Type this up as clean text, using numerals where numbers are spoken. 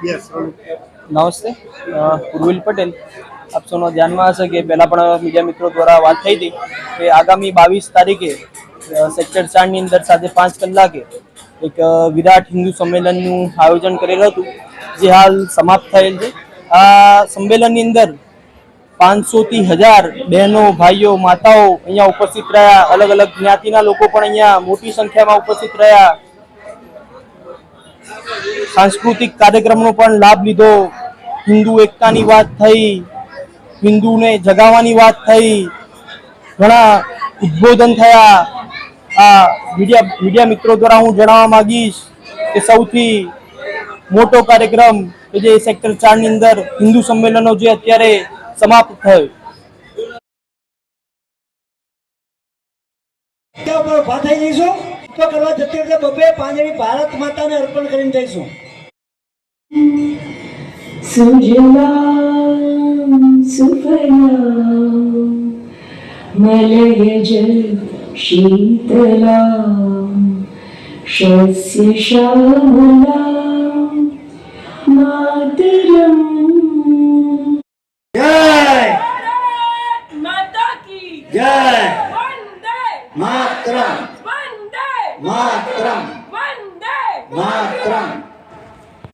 નમસ્તે, ઉર્વિલ પટેલ. આપ સૌનો ધ્યાનમાં હશે કે પહેલાં પણ મીડિયા મિત્રો દ્વારા વાત થઈ હતી કે આગામી 22 તારીખે સેક્ટર 4ની અંદર સાંજે 5 કલાકે એક વિરાટ હિન્દુ સંમેલનનું આયોજન કરેલું હતું, જે હાલ સમાપ્ત થયેલ છે. આ સંમેલનની અંદર 500થી 1000 બહેનો, ભાઈઓ, માતાઓ અહીંયા ઉપસ્થિત રહ્યા. અલગ અલગ જ્ઞાતિના લોકો પણ અહીંયા મોટી સંખ્યામાં ઉપસ્થિત રહ્યા. सांस्कृतिक कार्यक्रमનો પણ લાભ લીધો. હિન્દુ એકતાની વાત થઈ, હિન્દુને જગાવવાની વાત થઈ, ઘણા ઉદ્બોધન થયા. આ મીડિયા મિત્રો દ્વારા હું જણાવવા માંગીશ કે સૌથી મોટો કાર્યક્રમ કે જે સેક્ટર 4ની અંદર હિન્દુ સંમેલનો જે અત્યારે સમાપ્ત થયો. કરવા જતી વખતે બબે પાંદડી ભારત માતાને અર્પણ કરીને જઈશું. સુજલામ સુફલામ મલયજ શીતલામ શસ્ય શ્યામલામ માતરમ. જય માતા કી જય વંદે માતરમ વંદે માતરમ.